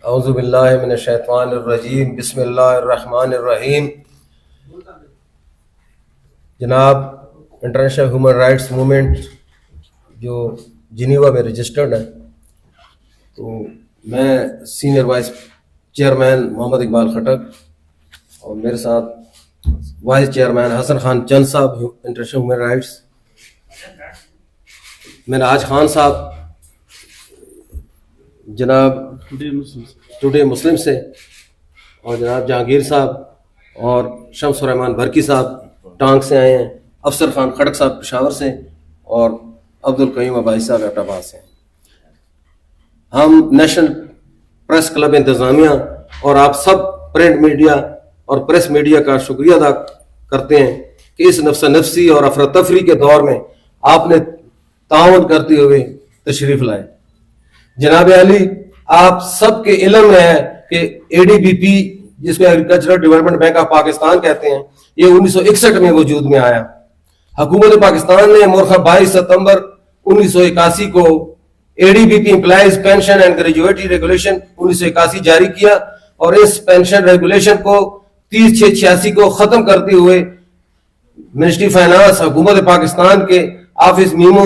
اعوذ باللہ من الشیطان الرجیم، بسم اللہ الرحمن الرحیم۔ جناب، انٹرنیشنل ہیومن رائٹس موومنٹ جو جنیوا میں رجسٹرڈ ہے، تو میں سینئر وائس چیئرمین محمد اقبال خٹک اور میرے ساتھ وائس چیئرمین حسن خان چند صاحب انٹرنیشنل ہیومن رائٹس، منہاج خان صاحب جناب ٹوڈے مسلم سے، اور جناب جہانگیر صاحب اور شمس الرحمان بھرکی صاحب ٹانک سے آئے ہیں، افسر خان خٹک صاحب پشاور سے، اور عبدالقیوم عباسی صاحب ایبٹ آباد سے۔ ہم نیشنل پریس کلب انتظامیہ اور آپ سب پرنٹ میڈیا اور پریس میڈیا کا شکریہ ادا کرتے ہیں کہ اس نفس نفسی اور افراتفری کے دور میں آپ نے تعاون کرتے ہوئے تشریف لائے۔ جناب علی، آپ سب کے علم میں ہے کہ اے ڈی بی پی، جس کو agricultural development bank of Pakistan کہتے ہیں، یہ 1961 میں وجود میں آیا۔ حکومت پاکستان نے مورخہ 22 ستمبر 1981 کو A D B P employees pension and gratuity regulation 1981 جاری کیا، اور اس پینشن ریگولیشن کو 30/6/86 کو ختم کرتے ہوئے منسٹری فائنانس حکومت پاکستان کے آفس میمو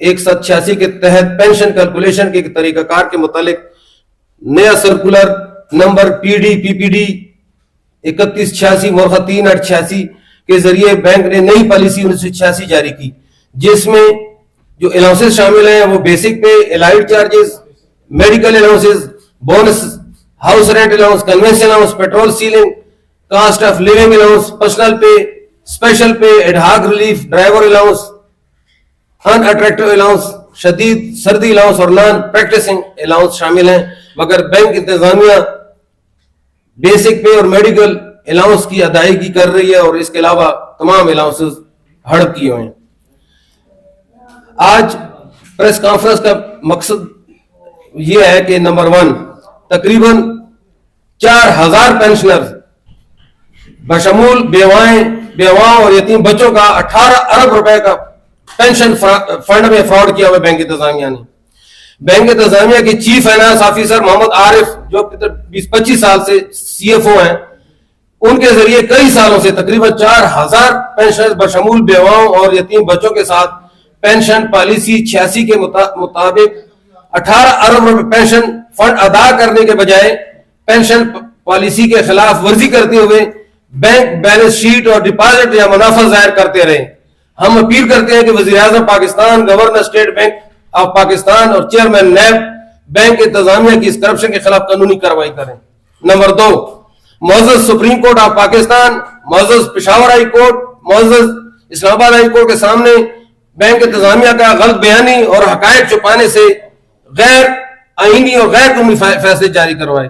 1786 کے تحت پینشن کیلکولیشن کے طریقہ کار کے متعلق نیا سرکولر نمبر PDPPD 3186 مورخہ 3/8/86 کے ذریعے بینک نے نئی پالیسی 1986 جاری کی، جس میں جو الاؤنسز شامل ہیں وہ basic pay, allied charges, medical allowances, bonus, house rent allowance, conveyance allowance, petrol ceiling, cost of living allowance, personal pay, special pay, ad hoc relief, driver allowance, unattractive allowance, شدید سردی الاؤنس اور naan practising allowance شامل ہیں، مگر bank انتظامیہ basic pay اور medical allowance کی ادائیگی کر رہی ہے، اور اس کے علاوہ تمام الاؤنسز ہڑپ کیے ہوئے ہیں۔ آج پریس کانفرنس کا مقصد یہ ہے کہ نمبر 1، تقریباً 4000 پینشنرز بشمول بیواؤں اور یتیم بچوں کا 18 ارب روپے کا پینشن فنڈ میں فراڈ کیا ہوا بینک انتظامیہ نے۔ بینک انتظامیہ کے چیف فائنانس آفیسر محمد عارف، جو 20-25 سال سے CFO ہیں، ان کے ذریعے کئی سالوں سے تقریباً 4000 پینشنرز بشمول بیواؤں اور یتیم بچوں کے ساتھ پینشن پالیسی 86 کے مطابق 18 ارب روپے پینشن فنڈ ادا کرنے کے بجائے پینشن پالیسی کے خلاف ورزی کرتے ہوئے بینک بیلنس شیٹ اور ڈپازٹ یا منافع ظاہر کرتے رہے۔ ہم اپیل کرتے ہیں کہ وزیر اعظم Pakistan, governor State Bank of Pakistan اور چیئرمین نیب بینک انتظامیہ کی اس کرپشن کے خلاف قانونی کارروائی کریں۔ نمبر 2، معزز سپریم کورٹ آف پاکستان، معزز پشاور ہائی کورٹ، معزز اسلام آباد ہائی کورٹ کے سامنے بینک انتظامیہ کا غلط بیانی اور حقائق چھپانے سے غیر آئینی اور غیر قانونی فیصلے جاری کروائے۔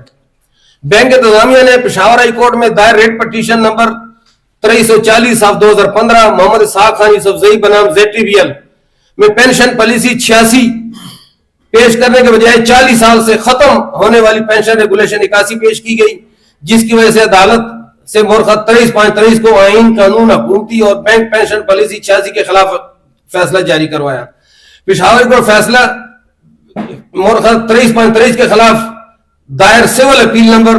بینک انتظامیہ نے پشاور ہائی کورٹ میں دائر writ petition number 2340/2015 Muhammad Ishaq Khan یوسف زئی بنام ZTBL میں پینشن پالیسی 86 پیش کرنے کے بجائے 40 سال سے ختم ہونے والی پینشن ریگولیشن 81 پیش کی گئی، جس کی وجہ سے عدالت سے مورخہ 23/5/23 کو آئین، قانون، حکومتی اور بینک پینشن پالیسی 86 کے خلاف فیصلہ جاری کروایا۔ پشاور کو فیصلہ مورخہ 23/5/23 کے خلاف دائر سول اپیل نمبر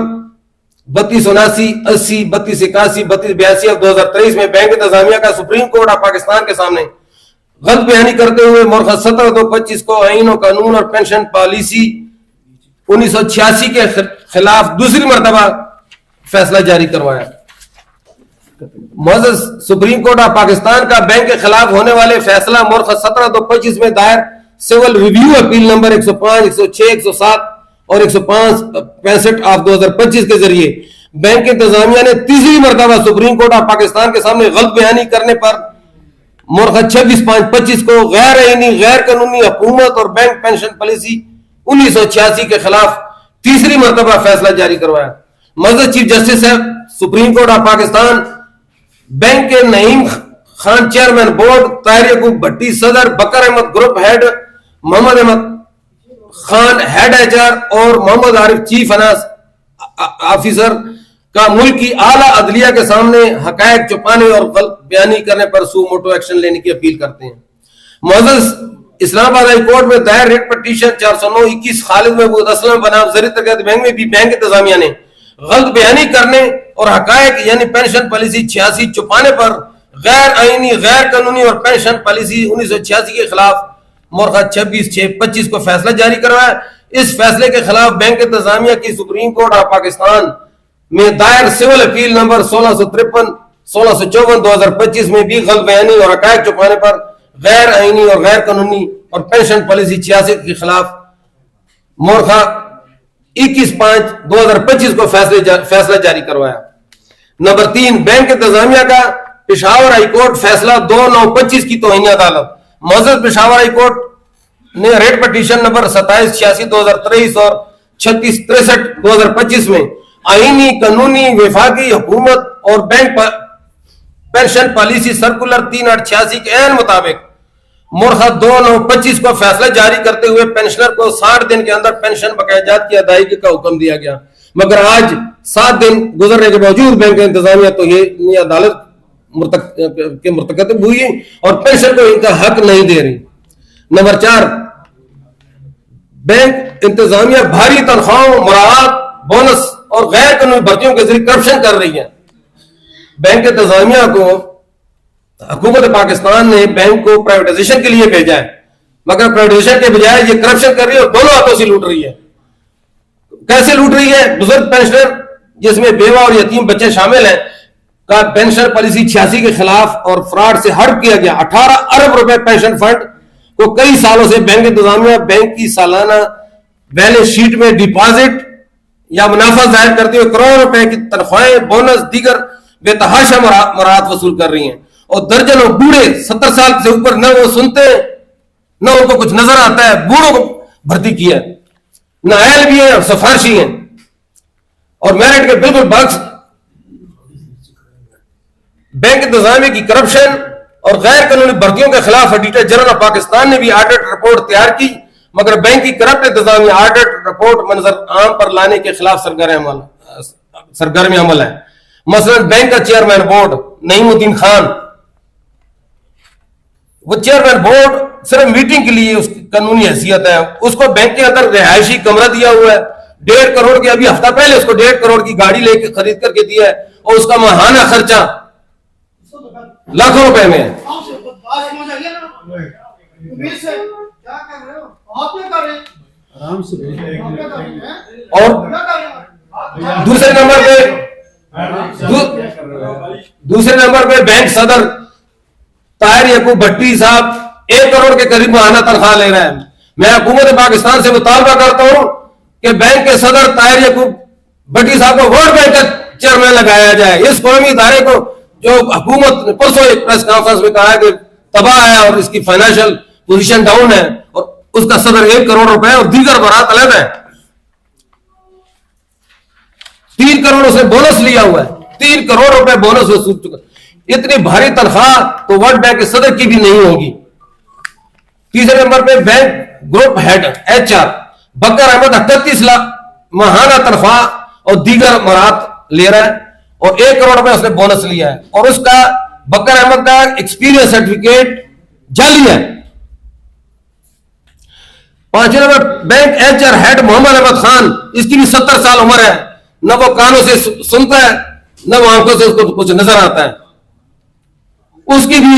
3279 80 3281 3282 اور 2023 میں بینک انتظامیہ کا سپریم کورٹ آف پاکستان کے سامنے غلط بیانی کرتے ہوئے مورخہ 17/2/25 کو آئین و قانون اور پینشن پالیسی 1986 کے خلاف دوسری مرتبہ فیصلہ جاری کروایا۔ معزز سپریم کورٹ آف پاکستان کا بینک کے خلاف ہونے والے فیصلہ مورخہ 17/2/25 میں دائر سول ریویو اپیل نمبر 105 106 107 اور 105/65/2025 کے ذریعے بینک انتظامیہ نے تیسری مرتبہ سپریم کورٹ آف پاکستان کے سامنے غلط بیانی کرنے پر مورخہ 26/5/25 کو غیر آئینی، غیر قانونی حکومت اور بینک پینشن پالیسی 1986 کے خلاف تیسری مرتبہ فیصلہ جاری کروایا۔ معزز چیف جسٹس صاحب supreme court of Pakistan, bank کے نعیم خان چیئرمین بورڈ، طاہر یعقوب بھٹی صدر، بکر Ahmad group had, Muhammad Ahmad Khan head HR اور محمد عارف چیف فائنانس آفیسر کا ملک کی اعلیٰ عدلیہ کے سامنے حقائق چھپانے اور غلط بیانی کرنے پر سو موٹو ایکشن لینے کی اپیل کرتے ہیں۔ معزز اسلام آباد ہائی کورٹ میں دائر ریٹ پٹیشن 409/21 خالد محمود اسلم بنام زرعی ترقیاتی بینک میں بھی بینک انتظامیہ نے غلط بیانی کرنے اور حقائق یعنی پینشن پالیسی 86 چھپانے پر غیر آئینی غیر قانونی اور پینشن پالیسی 1986 کے خلاف مورخہ 26/6/25 کو فیصلہ جاری کروایا. اس فیصلے کے خلاف بینک انتظامیہ کی سپریم کورٹ آف پاکستان میں دائر سول اپیل نمبر 1653 1654 2025 میں بھی غلط بیانی اور حقائق چھپانے پر غیر آئینی اور غیر قانونی اور پینشن پالیسی 86 کے خلاف مورخہ 21/5/2025 کو فیصلہ جاری کروایا. نمبر 3 بینک انتظامیہ کا پشاور ہائی کورٹ فیصلہ 2/9/25 کی توہین عدالت. معزز پشاور ہائی کورٹ نے ریٹ پٹیشن نمبر 2786/2023 اور 3663/2025 میں آئینی قانونی وفاقی حکومت اور بینک پینشن پالیسی سرکولر 3886 کے عین مطابق مورخہ 2/9/25 کو فیصلہ جاری کرتے ہوئے پینشنر کو 60 دن کے اندر پینشن بقایا جات کی ادائیگی کا حکم دیا گیا. مگر آج 7 دن گزرنے کے باوجود بینک انتظامیہ تو یہ عدالت کے مرتکب ہوئی اور پینشن کو ان کا حق نہیں دے رہی. نمبر 4 بینک انتظامیہ بھاری تنخواہوں مراعات بونس اور غیر قانونی بھرتیوں کے ذریعے کرپشن کر رہی ہے. بینک انتظامیہ کو حکومت پاکستان نے بینک کو پرائیویٹائزیشن کے لیے بھیجا ہے مگر پرائیویٹائزیشن کے بجائے یہ کرپشن کر رہی ہے اور دونوں ہاتھوں سے لوٹ رہی ہے. کیسے لوٹ رہی ہے؟ بزرگ پینشنر جس میں بیوہ اور یتیم بچے شامل ہیں کا پینشن پالیسی 86 کے خلاف اور فراڈ سے ہڑپ کیا گیا. 18 ارب روپے پینشن فنڈ کو کئی سالوں سے بینک انتظامیہ بینک کی سالانہ بیلنس شیٹ میں ڈپازٹ یا منافع ظاہر کرتے ہوئے کروڑوں روپے کی تنخواہیں بونس دیگر بے تحاشا مراعات وصول کر رہی ہیں اور درجنوں بوڑھے 70 سال سے اوپر نہ وہ سنتے نہ ان کو کچھ نظر آتا ہے بوڑھوں کو بھرتی کیا ہے. نہ اہل بھی ہیں اور سفارشی ہیں اور میرٹ کے بالکل برعکس بینک انتظامیہ کی کرپشن اور غیر قانونی بھرتیوں کے خلاف ایڈیٹر جنرل آف پاکستان نے بھی آڈٹ رپورٹ تیار کی مگر بینک کی کرپٹ انتظامیہ آڈٹ رپورٹ منظر عام پر لانے کے خلاف سرگرم عمل ہے. مثلا بینک کا چیئرمین بورڈ نعیم الدین خان وہ چیئرمین بورڈ صرف میٹنگ کے لیے اس کی قانونی حیثیت ہے. اس کو بینک کے اندر رہائشی کمرہ دیا ہوا ہے 1.5 کروڑ کی ابھی ہفتہ پہلے اس کو 1.5 کروڑ کی گاڑی لے کے خرید کر کے دیا ہے اور اس کا ماہانہ خرچہ لاکھوں روپے میں ہے. اور دوسرے نمبر پہ بینک صدر طاہر یعقوب بھٹی صاحب 1 کروڑ کے قریب ماہانہ تنخواہ لے رہے ہیں. میں حکومت پاکستان سے مطالبہ کرتا ہوں کہ بینک کے صدر طاہر یعقوب بھٹی صاحب کو ورلڈ بینک کا چیئرمین لگایا جائے. اس قومی ادارے کو جو حکومت نے پرسوں ایک پریس کانفرنس میں کہا ہے کہ تباہ ہے اور اس کی فائنینشیل پوزیشن ڈاؤن ہے اور اس کا صدر 1 کروڑ روپے اور دیگر برات علیحدہ ہے. 3 کروڑ اس نے بونس لیا ہوا ہے 3 کروڑ روپے بونس وصول چکا. اتنی بھاری تنخواہ تو ورلڈ بینک کے صدر کی بھی نہیں ہوگی. تیسرے نمبر پہ بینک گروپ ہیڈ HR بکر احمد 38 لاکھ ماہانہ تنخواہ اور دیگر مرات لے رہا ہے اور 1 کروڑ روپے اس نے بونس لیا ہے اور اس کا بکر احمد کا ایکسپیرینس سرٹیفکیٹ جعلی ہے. 5 نمبر بینک HR ہیڈ محمد احمد خان اس کی بھی 70 سال عمر ہے. نہ وہ کانوں سے سنتا ہے نہ وہ آنکھوں سے اس کو کچھ نظر آتا ہے. اس کی بھی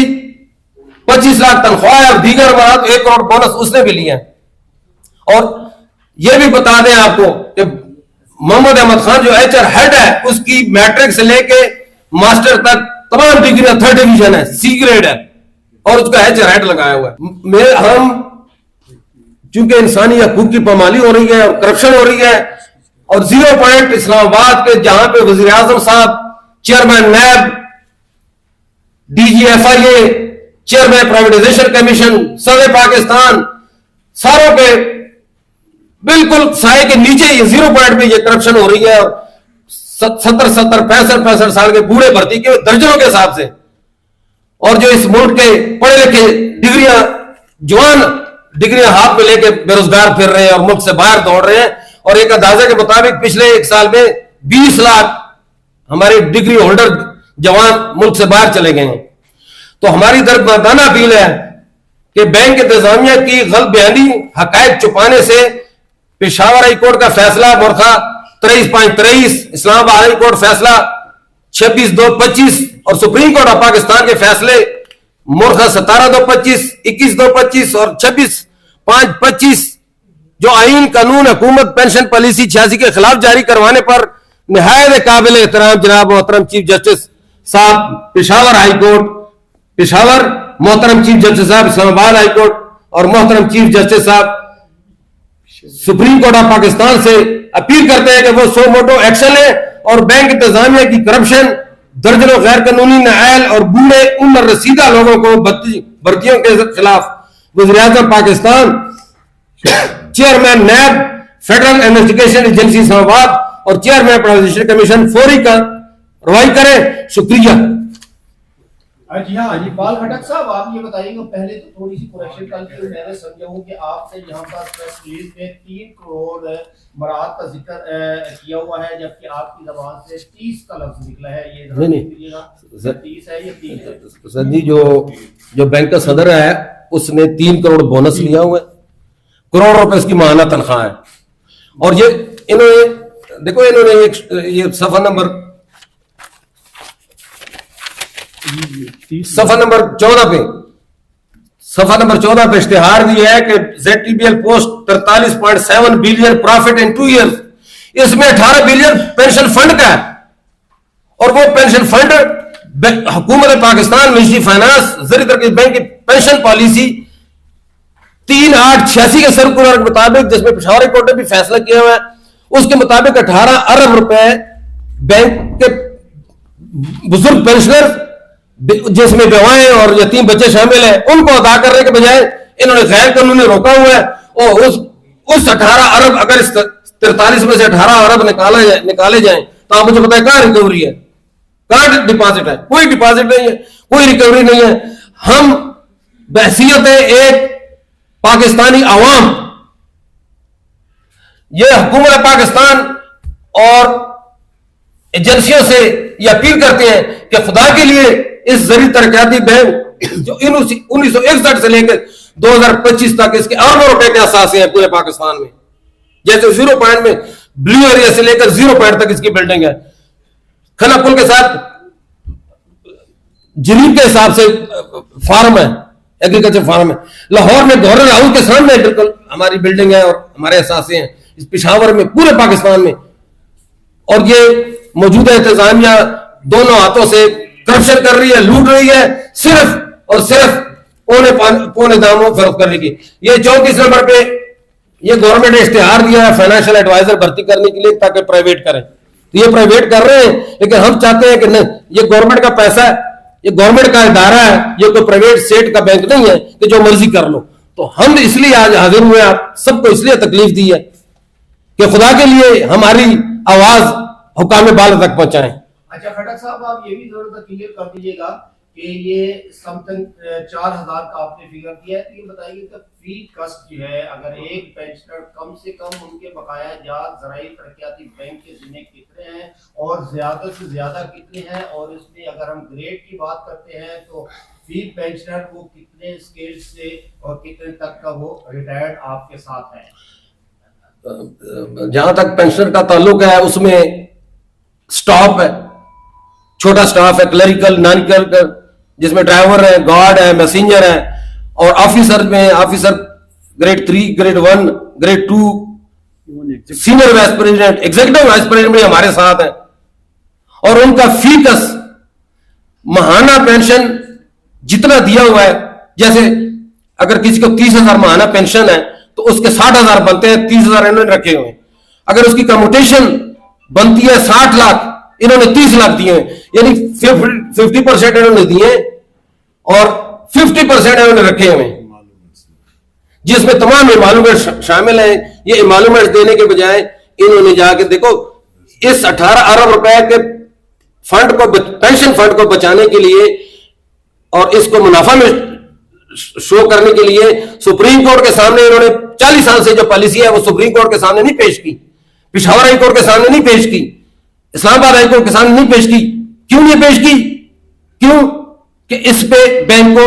25 لاکھ تنخواہ اور دیگر مرات 1 کروڑ بونس اس نے بھی لیا ہے. اور یہ بھی بتا دیں آپ کو کہ محمد احمد خان جو HR ہیڈ ہے اس کی میٹرک سے لے کے ماسٹر تک تمام ڈگریاں 3rd ڈویژن ہے C گریڈ ہے اور اس کا HR ہیڈ لگایا ہوا ہے. ہم چونکہ انسانی حقوق کی پامالی ہو رہی ہے اور کرپشن ہو رہی ہے اور 0 پوائنٹ اسلام آباد کے جہاں پہ وزیر اعظم صاحب chairman NAB DGFIA chairman privatisation commission صدر پاکستان ساروں کے بالکل سائے کے نیچے یہ 0 پوائنٹ پہ یہ کرپشن ہو رہی ہے اور 70 65 سال کے بوڑھے بھرتی کے درجنوں کے حساب سے اور جو اس ملک کے پڑھے لکھے ڈگریاں جوان ڈگریاں ہاتھ میں لے کے بے روزگار پھر رہے ہیں اور ملک سے باہر دوڑ رہے ہیں. اور ایک اندازے کے مطابق پچھلے 1 سال میں 20 لاکھ ہمارے ڈگری ہولڈر جوان ملک سے باہر چلے گئے ہیں. تو ہماری دردمندانہ اپیل ہے کہ بینک انتظامیہ کی غلط بیانی حقائق چھپانے سے پشاور ہائی کورٹ کا فیصلہ مورخہ 23.23، اسلام آباد ہائی کورٹ فیصلہ 26/2/25 اور سپریم کورٹ آف پاکستان کے فیصلے مورخہ 17/2/25، 21/2/25 اور 26/5/25 جو آئین قانون حکومت پینشن پالیسی 86 کے خلاف جاری کروانے پر نہایت قابل احترام جناب محترم چیف جسٹس صاحب پشاور ہائی کورٹ پشاور، محترم چیف جسٹس صاحب اسلام آباد ہائی کورٹ اور محترم چیف جسٹس صاحب سپریم کورٹ آف پاکستان سے اپیل کرتے ہیں کہ وہ سو موٹو ایکشن لیں اور بینک انتظامیہ کی کرپشن، درجنوں غیر قانونی نااہل اور بوڑھے عمر رسیدہ لوگوں کو بھرتیوں کے خلاف وزیر اعظم Pakistan, chairman NAB, federal investigation agency Islamabad اور چیئرمین پرائیویزیشن کمیشن فوری کارروائی کریں. شکریہ. جی ہاں جی پال کھٹک صاحب آپ یہ بتائیے گا، پہلے تو تھوڑی سی کوریکشن کر کے میں نے سمجھا ہوں کہ آپ نے یہاں پر پریس ریلیز میں 3 کروڑ مراد کا ذکر کیا ہوا ہے، جبکہ آپ کی زبان سے 30 کا لفظ نکلا ہے. یہ نہیں 30 ہے یا 30 ہے؟ سر جی جو بینک کا صدر ہے اس نے 3 کروڑ بونس لیا ہوا ہے، کروڑ روپے اس کی ماہانہ تنخواہ ہے. اور یہ انہوں نے دیکھو یہ صفحہ نمبر 14 پہ اشتہار دیا ہے کہ ZTBL پوسٹ 43.7 بلین پروفٹ ان 2 ایئرز. اس میں 18 بلین پینشن فنڈ کا ہے اور وہ پینشن فنڈ حکومت پاکستان منسٹری فائنانس زرعی ترقی بینک کی پینشن پالیسی 3886 کے سرکولر کے مطابق، جس میں پشاور ہائی کورٹ نے بھی فیصلہ کیا ہوا ہے، اس کے مطابق 18 ارب روپے بینک کے بزرگ پینشنر جس میں بیوائیں اور یتیم بچے شامل ہیں ان کو ادا کرنے کے بجائے انہوں نے غیر قانونی روکا ہوا ہے. اور اس 18 ارب اگر اس 43 میں سے 18 ارب نکالے جائیں تو آپ مجھے بتائیں کہاں ریکوری ہے، کہاں ڈپازٹ ہے؟ کوئی ڈپازٹ نہیں ہے، کوئی ریکوری نہیں ہے. ہم بحیثیت ایک پاکستانی عوام یہ حکومت پاکستان اور ایجنسیوں سے یہ اپیل کرتے ہیں کہ خدا کے لیے اس زرعی ترقیاتی بینک جو 1961 سے لے کر 2025 تک اس کے اربوں روپے کے اثاثے ہیں پورے پاکستان میں، جیسے 0 پوائنٹ میں بلیو ایریا سے لے کر 0 پوائنٹ تک اس کی بلڈنگ ہے، کھنا پل کے ساتھ جنوب کے حساب سے فارم ہے، ایگریکلچر فارم ہے، لاہور میں گورنر ہاؤس کے سامنے بالکل ہماری بلڈنگ ہے اور ہمارے اثاثے ہیں، اس پشاور میں، پورے پاکستان میں. اور یہ موجودہ انتظامیہ دونوں ہاتھوں سے کرپشن کر رہی ہے، لوٹ رہی ہے، صرف اور صرف پونے داموں فروخت کرنے کی. یہ 34 نمبر پہ یہ گورنمنٹ نے اشتہار دیا ہے فائنینشیل ایڈوائزر بھرتی کرنے کے لیے تاکہ پرائیویٹ کریں. یہ پرائیویٹ کر رہے ہیں لیکن ہم چاہتے ہیں کہ نہیں، یہ گورنمنٹ کا پیسہ ہے، یہ گورنمنٹ کا ادارہ ہے، یہ کوئی پرائیویٹ اسٹیٹ کا بینک نہیں ہے کہ جو مرضی کر لو. تو ہم اس لیے آج حاضر ہوئے، آپ سب کو اس لیے تکلیف دی ہے کہ خدا کے لیے ہماری آواز حکام بالا تک پہنچائیں. اچھا کھٹک صاحب آپ یہ بھی ضرورت کلیئر کر دیجیے گا کہ یہ سم تھنگ 4000 کا آپ نے فگر کیا ہے، تو یہ بتائیے کہ فی کسٹ جو ہے اگر ایک پینشنر کم سے کم ان کے بقایا جات زرعی ترقیاتی بینک کے ذمہ کتنے ہیں اور زیادہ سے زیادہ کتنے ہیں، اور اس میں اگر ہم گریڈ کی بات کرتے ہیں تو فی پینشنر وہ کتنے اسکیل سے اور کتنے تک کا وہ ریٹائرڈ آپ کے ساتھ ہیں؟ جہاں تک پینشنر کا تعلق ہے اس میں سٹاف ہے، چھوٹا سٹاف ہے، کلریکل نان کلریکل، جس میں ڈرائیور ہے، گارڈ ہے، میسنجر ہے، اور آفیسر میں officer grade 3، grade 1، grade 2، senior vice president, executive vice president بھی ہمارے ساتھ ہیں. اور ان کا فیکس ماہانہ پینشن جتنا دیا ہوا ہے، جیسے اگر کسی کو 30,000 ماہانہ پینشن ہے تو اس کے 60,000 بنتے ہیں، 30,000 انہوں نے رکھے ہوئے ہیں. اگر اس کی کموٹیشن بنتی ہے 60 لاکھ، انہوں نے 30 لاکھ دیے ہیں، یعنی 50% انہوں نے دیے اور 50% انہوں نے رکھے ہوئے ہیں، جس میں تمام امالومنٹ شامل ہیں. یہ امالومنٹ دینے کے بجائے انہوں نے جا کے دیکھو اس 18 ارب روپے کے فنڈ کو، پینشن فنڈ کو بچانے کے لیے اور اس کو منافع میں شو کرنے کے لیے سپریم کورٹ کے سامنے انہوں نے 40 سال سے جو پالیسی ہے وہ سپریم کورٹ کے سامنے نہیں پیش کی، پشاور ہائی کورٹ کے سامنے نہیں پیش کی، اسلام آباد ہائی کورٹ کے سامنے نہیں پیش کی. کیوں نہیں پیش کی؟ کیوں کہ اس پہ بینک کو